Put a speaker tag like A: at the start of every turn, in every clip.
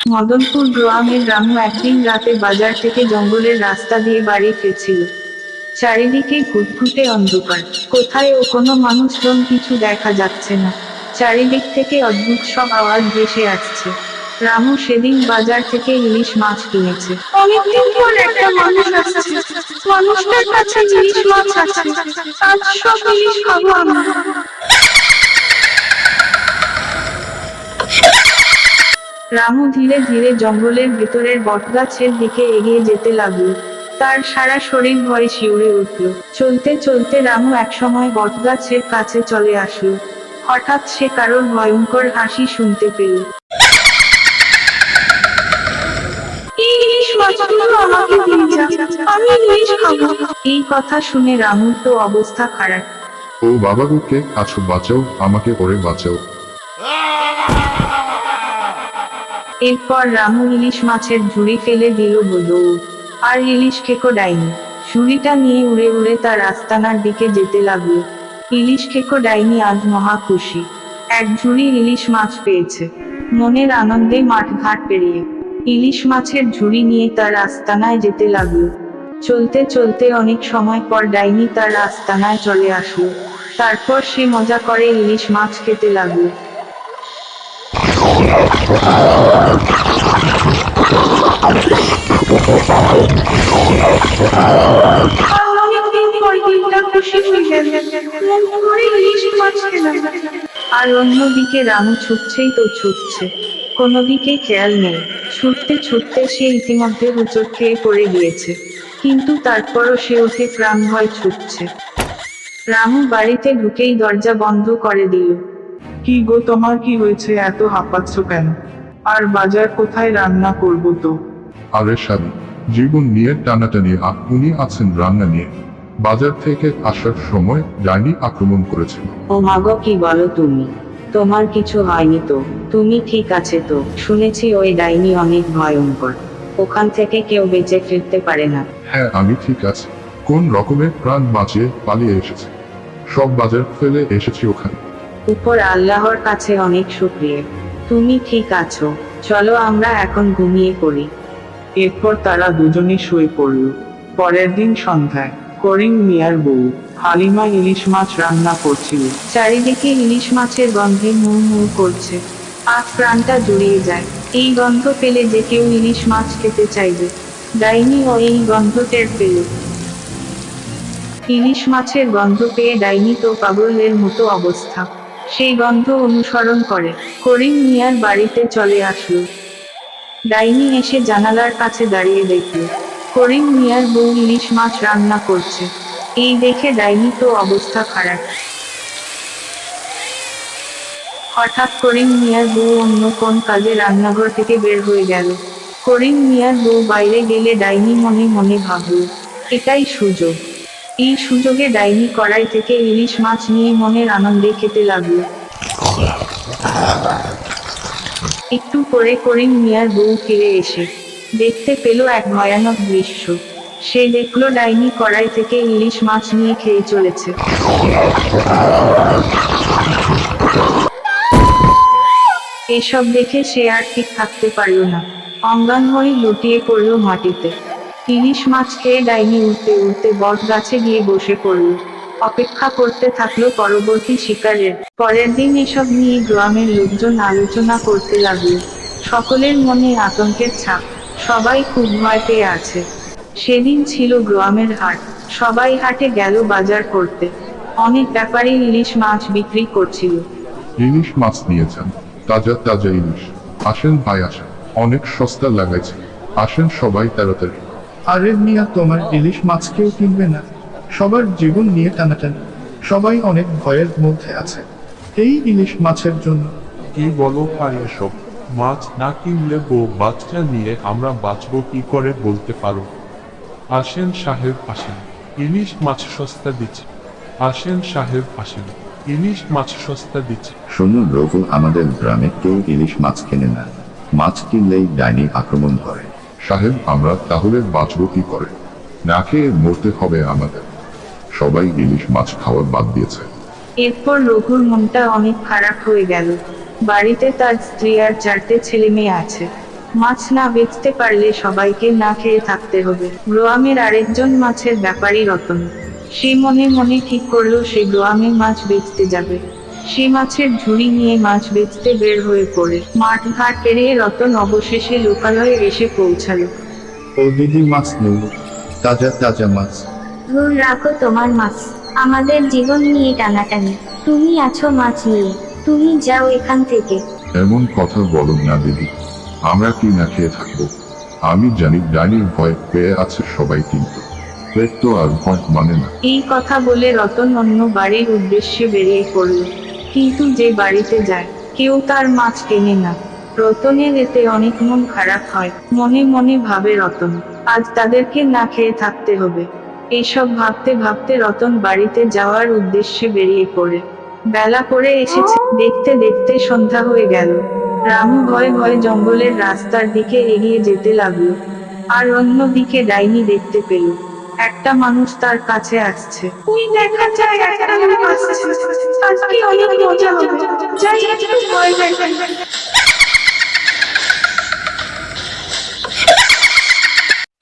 A: মদনপুর গ্রামের রামু একদিন রাতে বাজার থেকে জঙ্গলের রাস্তা দিয়ে বাড়ি ফিরছিল। চারিদিকে ঘুটঘুটে অন্ধকার, কোথায় ও কোনো মানুষজন কিছু দেখা যাচ্ছে না। চারিদিক থেকে অদ্ভুত সব আওয়াজ ভেসে আসছে। রামু সেদিন বাজার থেকে ইলিশ মাছ কিনেছে। অনেকদিন পর একটা মানুষ আসছে, মানুষটার কাছে ইলিশ মাছ আছে, আজ সব ইলিশ খাবো আমরা। রামু ধীরে ধীরে জঙ্গলের ভেতরের বটগাছের দিকে এগিয়ে যেতে লাগলো। তার সারা শরীর ভয়ে শিউরে উঠল। চলতে চলতে রামু একসময় বটগাছের কাছে চলে আসলো। হঠাৎ সে কারোর ভয়ঙ্কর হাসি শুনতে পেল। এই ইলিশ মাছগুলো আমাকে দিয়ে যা, আমি ইলিশ খাবো। এই কথা শুনে রামুর তো অবস্থা খারাপ।
B: ও বাবা গো, কে আছো? বাঁচাও, আমাকে করে বাঁচাও।
A: এরপর রামু ইলিশ মাছের ঝুড়ি ফেলে দিল দৌড়। আর ইলিশ খেকো ডাইনি ঝুড়িটা নিয়ে উড়ে উড়ে তার আস্তানার দিকে যেতে লাগলো। ইলিশ খেকো ডাইনি আজ মহা খুশি, এক ঝুড়ি ইলিশ মাছ পেয়েছে। মনের আনন্দে মাঠ ঘাট পেরিয়ে ইলিশ মাছের ঝুড়ি নিয়ে তার আস্তানায় যেতে লাগলো। চলতে চলতে অনেক সময় পর ডাইনি তার আস্তানায় চলে আসলো। তারপর সে মজা করে ইলিশ মাছ খেতে লাগলো। আর অন্যদিকে রামু ছুটছেই তো ছুটছে, কোনো দিকে খেয়াল নেই। ছুটতে ছুটতে সে ইতিমধ্যে হোঁচট খেয়ে পড়ে গিয়েছে, কিন্তু তারপরও সে উঠে প্রাণ ভয় ছুটছে। রামু বাড়িতে ঢুকেই দরজা বন্ধ করে দিল।
C: কি গো, তোমার কি হয়েছে? এত হাঁপাচ্ছ কেন? আর বাজার কোথায় রান্না করবো তো?
B: আরে স্বামী, জীবন নিয়ে টানাটানি, উনি আছেন রান্না নিয়ে। বাজার থেকে আসার সময় ডাইনি আক্রমণ করেছিল।
A: ও মাগো, কি বলো তুমি? তোমার কিছু হয়নি তো? তুমি ঠিক আছে তো? শুনেছি ওই ডাইনি অনেক ভয়ঙ্কর, ওখান থেকে কেউ বেঁচে ফিরতে পারে না।
B: হ্যাঁ, আমি ঠিক আছে, কোন রকমের প্রাণ বাঁচিয়ে পালিয়ে এসেছি। সব বাজার ফেলে এসেছি ওখানে।
A: উপর আল্লাহর কাছে অনেক শুকরিয়া, তুমি ঠিক আছো। চলো আমরা এখন ঘুমিয়ে পড়ি।
C: এরপর তারা দুজনে শুয়ে পড়ল। পরের দিন সন্ধ্যায় করিম মিয়ার বউ হালিমা ইলিশ মাছ রান্না করছিল।
A: চারিদিকে ইলিশ মাছের গন্ধে মুড় মুড় করছে, আর প্রাণটা জুড়িয়ে যায়। এই গন্ধ পেলে যে কেউ ইলিশ মাছ খেতে চাইবে। ডাইনিও এই গন্ধ টের পেল। ইলিশ মাছের গন্ধ পেয়ে ডাইনি তো পাগলের মতো অবস্থা। সেই গন্ধ অনুসরণ করে করিম মিয়ার বাড়িতে চলে আসলো। ডাইনি এসে জানালার কাছে দাঁড়িয়ে দেখল করিম মিয়ার বউ ইলিশ মাছ রান্না করছে। এই দেখে ডাইনি তো অবস্থা খারাপ। হঠাৎ করিম মিয়ার বউ অন্য কোন কাজে রান্নাঘর থেকে বের হয়ে গেল। করিম মিয়ার বউ বাইরে গেলে ডাইনি মনে মনে ভাবল, এটাই সুযোগ। এই সুযোগে ডাইনি কড়াই থেকে ইলিশ মাছ নিয়ে মনের আনন্দে খেতে লাগলো। একটু পরে করিম মিয়ার বউ ফিরে এসে দেখতে পেল এক ভয়ানক দৃশ্য। সে দেখলো ডাইনি কড়াই থেকে ইলিশ মাছ নিয়ে খেয়ে চলেছে। এসব দেখে সে আর ঠিক থাকতে পারল না, অজ্ঞান হয়ে লুটিয়ে পড়ল মাটিতে। ইলিশ মাছ খেয়ে ডাইনি উঠতে উঠতে বট গাছে গিয়ে বসে পড়ল। অপেক্ষা করতে থাকলো পরবর্তী শিকারের। পরের দিন এসব নিয়ে গ্রামের লোকজন আলোচনা করতে লাগলো। সকলের মনে আতঙ্কের ছাপ, সবাই খুব ভয় পেয়ে আছে। সেদিন ছিল গ্রামের হাট, সবাই হাটে গেল বাজার করতে। অনেক ব্যাপারী ইলিশ মাছ বিক্রি করছিল।
B: ইলিশ মাছ নিয়েছেন, তাজা তাজা ইলিশ। আসেন ভাই আসেন, অনেক সস্তা লাগাইছে। আসেন সবাই তাড়াতাড়ি।
D: আরে মিয়া, তোমার ইলিশ মাছ কেউ কিনবে না। সবার জীবন নিয়ে টানাটানি, সবাই অনেক ভয়ের মধ্যে আছে এই ইলিশ মাছের জন্য।
E: কি বলো ভাই এসব? মাছ না কিনলে বউ বাচ্চা নিয়ে আমরা বাঁচবো কি করে বলতে পারো? আসেন সাহেব আসেন, ইলিশ মাছ সস্তা দিচ্ছে। আসেন সাহেব আসেন, ইলিশ মাছ সস্তা দিচ্ছে।
F: শুনুন রঘু, আমাদের গ্রামে কেউ ইলিশ মাছ কেনে না। মাছ কিনলেই ডাইনি আক্রমণ করে।
B: সাহেব, আমরা তাহলে বাঁচবো কি করে? না খেয়ে মরতে হবে আমাদের। সবাই ইলিশ মাছ খাওয়া বাদ দিয়েছে।
A: এরপর রঘুর মনটা অনেক খারাপ হয়ে গেল। বাড়িতে তার স্ত্রী আর 4টে ছেলে মেয়ে আছে। মাছ না বেচতে পারলে সবাইকে না খেয়ে থাকতে হবে। গ্রামের আরেকজন মাছের ব্যাপারী রতন, সে মনে মনে ঠিক করলো সে গ্রামে মাছ বেচতে যাবে। সে মাছের ঝুড়ি নিয়ে মাছ বেচতে বের হয়ে পড়ে। মাঠ ঘাট পেরিয়ে রতন অবশেষে লোকালয়ে এসে পৌঁছালো।
F: ও দিদি, মাছ নেব, তাজা তাজা মাছ।
G: ধুর রাখো তোমার মাছ, আমাদের জীবন নিয়ে টানাটানি। তুমি আছো মাছ নিয়ে, তুমি যাও এখান থেকে।
B: এমন কথা বলো না দিদি, আমরা কি না খেয়ে থাকবো? আমি জানি ডাইনির ভয় পেয়ে আছে সবাই, কিন্তু পেট তো আর ভয় মানে না।
A: এই কথা বলে রতন অন্য বাড়ির উদ্দেশ্যে বেরিয়ে পড়ল, কিন্তু যে বাড়িতে যায় কেউ তার মাছ কেনে না। রতনের এতে অনেক মন খারাপ হয়। মনে মনে ভাবে রতন, আজ তাদেরকে না খেয়ে থাকতে হবে। এইসব ভাবতে ভাবতে রতন বাড়িতে যাওয়ার উদ্দেশ্যে বেরিয়ে পড়ে। বেলা পড়ে এসেছে, দেখতে দেখতে সন্ধ্যা হয়ে গেল। রামু ভয়ে ভয়ে জঙ্গলের রাস্তার দিকে এগিয়ে যেতে লাগলো। আর অন্যদিকে ডাইনি দেখতে পেল একটা মানুষ তার কাছে আসছে। ওই দেখা যায় একটা লোক আসছে, আজকে অনেক মজা হবে, যাই একটু ভয় দেখাই।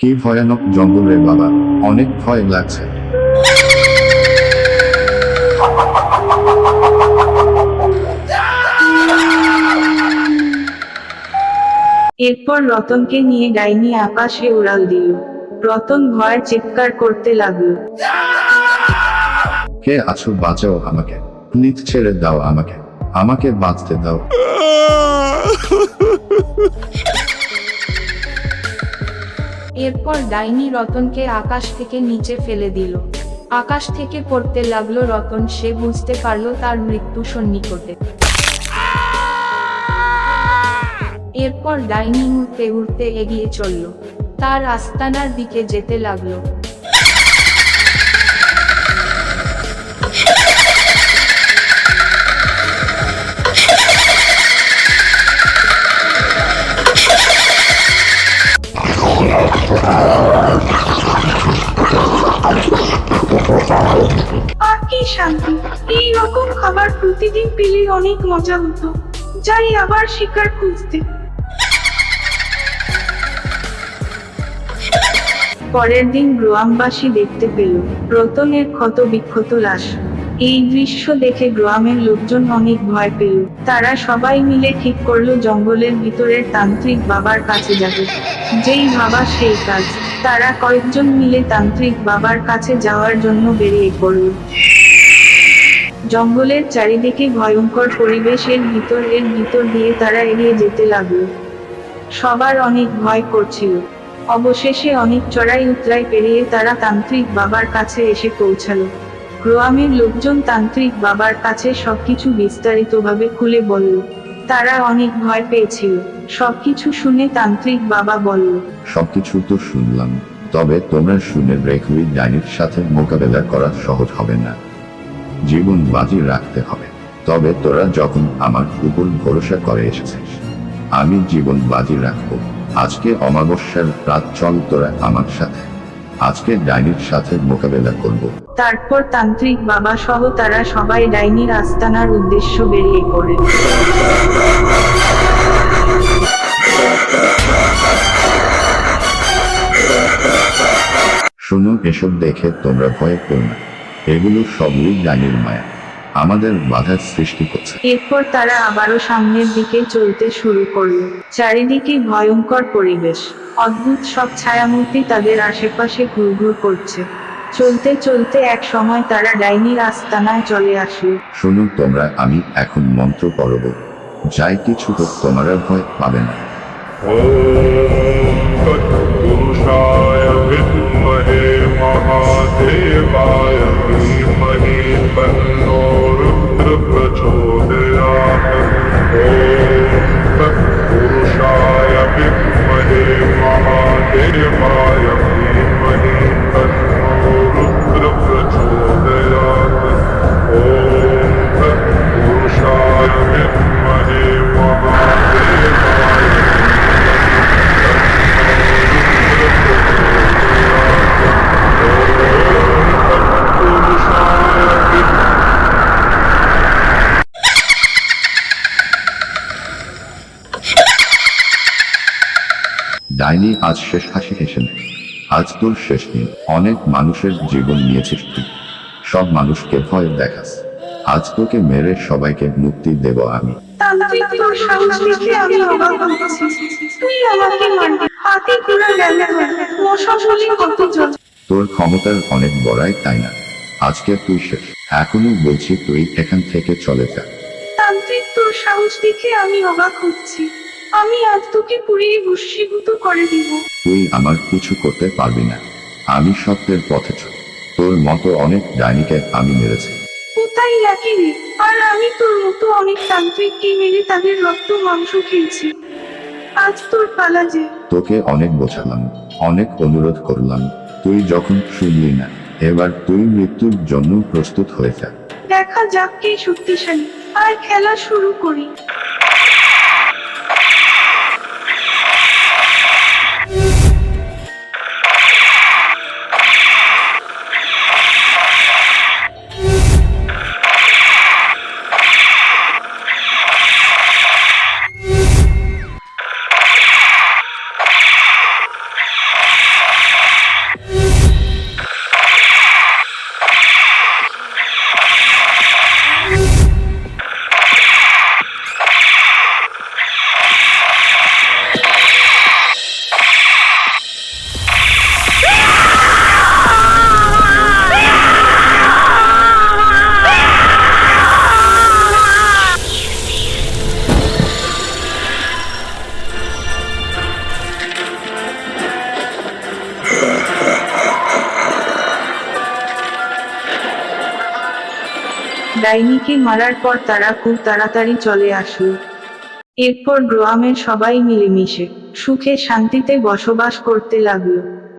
F: কি ভয়ানক জঙ্গল রে বাবা, অনেক ভয় লাগছে।
A: এরপর রতনকে নিয়ে ডাইনি আকাশে উড়াল দিল। রতন ভয়ে চিৎকার করতে লাগলো।
F: কে আছো, বাঁচাও আমাকে, প্লিজ ছেড়ে দাও আমাকে, আমাকে বাঁচতে দাও।
H: এরপর ডাইনি রতনকে আকাশ থেকে নিচে ফেলে দিল। আকাশ থেকে পড়তে লাগলো রতন। সে বুঝতে পারলো তার মৃত্যু সন্নিকটে। এরপর ডাইনি উড়তে উড়তে এগিয়ে চলল, তার আস্তানার দিকে যেতে লাগলো।
A: আর কি শান্তি, এই রকম খাবার প্রতিদিন পেলে অনেক মজা হতো। যাই আবার শিকার খুঁজতে। পরের দিন গ্রামবাসী দেখতে পেল রতনের ক্ষত বিক্ষত লাশ। এই দৃশ্য দেখে গ্রামের লোকজন অনেক ভয় পেল। তারা সবাই মিলে ঠিক করলো জঙ্গলের ভিতরের তান্ত্রিক বাবার কাছে যাবে। যেই ভাবা সেই কাজ। তারা কয়েকজন মিলে তান্ত্রিক বাবার কাছে যাওয়ার জন্য বেরিয়ে পড়ল। জঙ্গলের চারিদিকে ভয়ঙ্কর পরিবেশের ভিতর দিয়ে তারা এগিয়ে যেতে লাগলো। সবার অনেক ভয় করছিল। অবশেষে অনেক চড়াই উতরাই পেরিয়ে তারা তান্ত্রিক বাবার কাছে এসে পৌঁছালো। গ্রামের লোকজন তান্ত্রিক বাবার কাছে সবকিছু বিস্তারিতভাবে খুলে বলল। তারা অনেক ভয় পেয়েছিল। সবকিছু শুনে তান্ত্রিক বাবা বলল,
F: সবকিছু তো শুনলাম, তবে তোমরা শুনে রেখবি ডাইনির সাথে মোকাবেলা করা সহজ হবে না, জীবন বাজি রাখতে হবে। তবে তোরা যখন আমার উপর ভরসা করে এসেছিস, আমি জীবন বাজি রাখবো। আজকে অমাবস্যার রাত, চল তোরা আমার সাথে, আজকে ডাইনির সাথে মোকাবেলা করব।
A: তারপর তান্ত্রিক বাবা সহ তারা সবাই ডাইনির আস্তানার উদ্দেশ্য বেরিয়ে পড়ে।
F: শোনো, এসব দেখে তোমরা ভয় পেও না, এগুলো সবই ডাইনির মায়া, আমাদের বাধার সৃষ্টি করছে।
A: এরপর তারা আবারও সামনের দিকে চলতে শুরু করলো। চারিদিকে ভয়ঙ্কর পরিবেশ, অদ্ভুত সব ছায়ামূর্তি তাদের আশেপাশে ঘুরঘুর করছে। চলতে চলতে এক সময় তারা ডাইনির আস্তানায় চলে আসলো।
F: শোনো তোমরা, আমি এখন মন্ত্র পড়ব, যাই কিছু হোক তোমরা ভয় পাবে না।
E: তৎপুরুষায় বিদ্মহে মহাদেবায় ধীমহি তন্নো রুদ্র প্রচোদয়াৎ। ওম তৎপুরুষায় বিদ্মহে মহাদেবায় ধীমহি তন্নো রুদ্র প্রচোদয়াৎ। ওম তৎপুরুষায় বিদ্মহে মহাদেবায়
F: ডাইনি আজ শেষ হাসি হেসে নে। আজ তোর শেষ দিন। অনেক মানুষের জীবন নিয়েছিস তুই, সব মানুষকে ভয় দেখাস। আজ তোকে মেরে সবাইকে মুক্তি দেব আমি।
A: তান্ত্রিক, তোর সাহস দেখে আমি অবাক হচ্ছি। তুই আমাকে মারবি? হাতে ঘোড়া গেল, মশাশলি কত জল।
F: তোর ক্ষমতার অনেক বড়াই, তাই না? আজকে তুই শেষ। এখনো বলছি তুই এখান থেকে চলে যা।
A: তান্ত্রিক, তোর সাহস দেখে আমি অবাক হচ্ছি। আমি আজ তোকে পুড়িয়ে ভস্মীভূত করে দিব।
F: তুই আমার কিছু করতে পারবি না। আমি সত্যের পথে চলি। তোর মতো অনেক ডাইনিকে আমি মেরেছি।
A: কোথায় রাখি রে? আর আমি তোর মতো অনেক তান্ত্রিককে মেরে তাদের রক্ত মাংস খেয়েছি। আজ তোর পালা যে।
F: তোকে অনেক বোঝালাম, অনেক অনুরোধ করলাম, তুই যখন শুনলি না, এবার তুই মৃত্যুর জন্য প্রস্তুত হয়ে যা।
A: দেখা যাক কে শক্তিশালী। আর খেলা শুরু করি। ডাইনিকে মারার পর তারা খুব তাড়াতাড়ি চলে আসলো। এরপর গ্রামের সবাই মিলেমিশে সুখে শান্তিতে বসবাস করতে লাগলো।